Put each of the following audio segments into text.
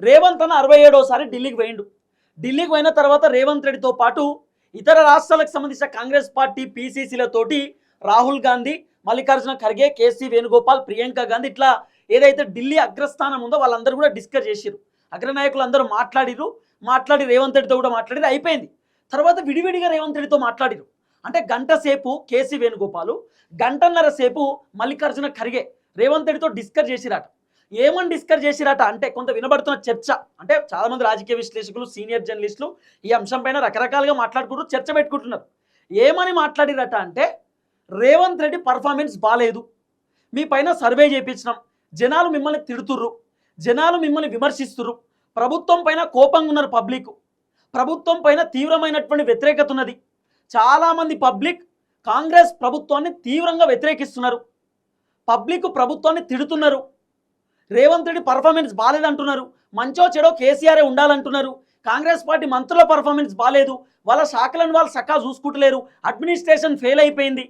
రేవంత్ అన్న 67సారి ఢిల్లీకి పోయిండు. ఢిల్లీకి పోయిన తర్వాత రేవంత్ రెడ్డితో పాటు ఇతర రాష్ట్రాలకు సంబంధించిన కాంగ్రెస్ పార్టీ పీసీసీలతోటి రాహుల్ గాంధీ, మల్లికార్జున ఖర్గే, కేసీ వేణుగోపాల్, ప్రియాంక గాంధీ ఇట్లా ఏదైతే ఢిల్లీ అగ్రస్థానం ఉందో వాళ్ళందరూ కూడా డిస్కస్ చేసిరు. అగ్రనాయకులు అందరూ మాట్లాడి రేవంత్ రెడ్డితో కూడా మాట్లాడి అయిపోయింది. తర్వాత విడివిడిగా రేవంత్ రెడ్డితో మాట్లాడిరు. అంటే గంట సేపు కేసీ వేణుగోపాలు, గంటన్నర సేపు మల్లికార్జున ఖర్గే రేవంత్ రెడ్డితో డిస్కస్ చేసిరాట. ఏమని డిస్కస్ చేసిరాట అంటే కొంత వినబడుతున్న చర్చ, అంటే చాలామంది రాజకీయ విశ్లేషకులు, సీనియర్ జర్నలిస్టులు ఈ అంశం పైన రకరకాలుగా మాట్లాడుకుంటూ చర్చ పెట్టుకుంటున్నారు. ఏమని మాట్లాడిరట అంటే, రేవంత్ రెడ్డి పర్ఫార్మెన్స్ బాగాలేదు, మీ పైన సర్వే చేయించినాం, జనాలు మిమ్మల్ని తిడుతుర్రు, జనాలు మిమ్మల్ని విమర్శిస్తుర్రు, ప్రభుత్వం పైన కోపంగా ఉన్నారు, ప్రభుత్వం పైన తీవ్రమైనటువంటి వ్యతిరేకత ఉన్నది, చాలామంది పబ్లిక్ కాంగ్రెస్ ప్రభుత్వాన్ని తీవ్రంగా వ్యతిరేకిస్తున్నారు, పబ్లిక్ ప్రభుత్వాన్ని తిడుతున్నారు, రేవంత్ రెడ్డి పర్ఫార్మెన్స్ బాగాలేదంటున్నారు, మంచో చెడో కేసీఆరే ఉండాలంటున్నారు, కాంగ్రెస్ పార్టీ మంత్రుల పర్ఫార్మెన్స్ బాగాలేదు, వాళ్ళ శాఖలను వాళ్ళు సక్కా చూసుకుంటలేరు, అడ్మినిస్ట్రేషన్ ఫెయిల్ అయిపోయింది,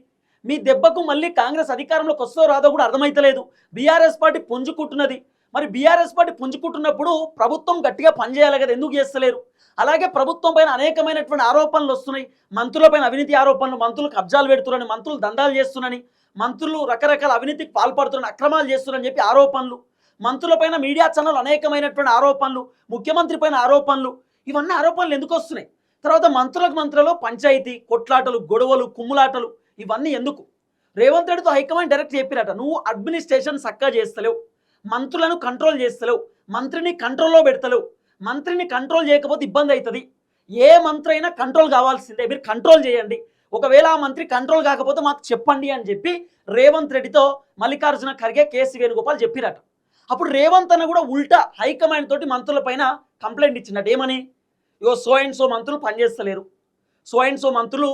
మీ దెబ్బకు మళ్ళీ కాంగ్రెస్ అధికారంలోకి వస్తో రాదో కూడా అర్థమైతలేదు, బీఆర్ఎస్ పార్టీ పుంజుకుంటున్నది, మరి బీఆర్ఎస్ పార్టీ పుంజుకుంటున్నప్పుడు ప్రభుత్వం గట్టిగా పనిచేయాలి కదా, ఎందుకు చేస్తలేరు? అలాగే ప్రభుత్వం పైన అనేకమైనటువంటి ఆరోపణలు వస్తున్నాయి, మంత్రులపైన అవినీతి ఆరోపణలు, మంత్రులు కబ్జాలు పెడుతున్నారని, మంత్రులు దందాలు చేస్తున్నారని, మంత్రులు రకరకాల అవినీతికి పాల్పడుతున్న అక్రమాలు చేస్తున్నారని చెప్పి ఆరోపణలు, మంత్రులపైన మీడియా ఛానల్ అనేకమైనటువంటి ఆరోపణలు, ముఖ్యమంత్రి పైన ఆరోపణలు, ఇవన్నీ ఆరోపణలు ఎందుకు వస్తున్నాయి? తర్వాత మంత్రులలో పంచాయతీ కొట్లాటలు, గొడవలు, కుమ్ములాటలు, ఇవన్నీ ఎందుకు? రేవంత్ రెడ్డితో హైకమాండ్ డైరెక్ట్ చెప్పిరట, నువ్వు అడ్మినిస్ట్రేషన్ చక్కగా చేస్తలేవు, మంత్రులను కంట్రోల్ చేస్తలేవు, మంత్రిని కంట్రోల్లో పెడతలేవు, మంత్రిని కంట్రోల్ చేయకపోతే ఇబ్బంది అవుతుంది, ఏ మంత్రి అయినా కంట్రోల్ కావాల్సిందే, మీరు కంట్రోల్ చేయండి, ఒకవేళ ఆ మంత్రి కంట్రోల్ కాకపోతే మాకు చెప్పండి అని చెప్పి రేవంత్ రెడ్డితో మల్లికార్జున ఖర్గే, కేసీ వేణుగోపాల్ చెప్పిరట. అప్పుడు రేవంత్ అన్న కూడా ఉల్టా హైకమాండ్ తోటి మంత్రుల పైన కంప్లైంట్ ఇచ్చినట్టు, ఏమని? ఇగో సో అండ్ సో మంత్రులు పనిచేస్తలేరు, సో అండ్ సో మంత్రులు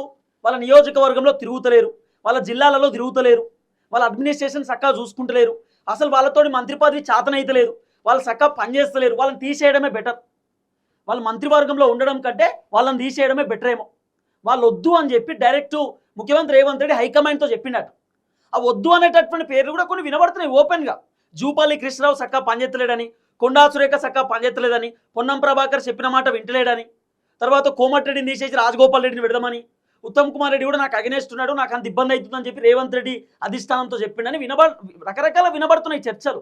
వాళ్ళ నియోజకవర్గంలో తిరుగుతలేరు, వాళ్ళ జిల్లాలలో తిరుగుతలేరు, వాళ్ళ అడ్మినిస్ట్రేషన్ చక్కగా చూసుకుంటలేరు, అసలు వాళ్ళతోటి మంత్రి పదవి చాతనైతలేదు, వాళ్ళు చక్కగా పనిచేస్తలేరు, వాళ్ళని తీసేయడమే బెటర్, వాళ్ళు మంత్రివర్గంలో ఉండడం కంటే వాళ్ళని తీసేయడమే బెటర్ ఏమో, వాళ్ళు వద్దు అని చెప్పి డైరెక్ట్ ముఖ్యమంత్రి రేవంత్ రెడ్డి హైకమాండ్తో చెప్పినట్టు. ఆ వద్దు అనేటటువంటి పేర్లు కూడా కొన్ని వినబడుతున్నాయి ఓపెన్గా. జూపల్లి కృష్ణరావు చక్కగా పనిచేస్తలేడని, కొండా సురేఖ చక్కగా పనిచేస్తలేదని, పొన్నం ప్రభాకర్ చెప్పిన మాట వింటలేడని, తర్వాత కోమటిరెడ్డిని తీసేసి రాజగోపాల్ రెడ్డిని విడదామని, ఉత్తమ్ కుమార్ రెడ్డి కూడా నాకు అగెనెస్ట్ ఉన్నాడు, నాకు అంత ఇబ్బంది అవుతుందని చెప్పి రేవంత్ రెడ్డి అధిష్టానంతో చెప్పిండని రకరకాల వినబడుతున్నాయి చర్చలు.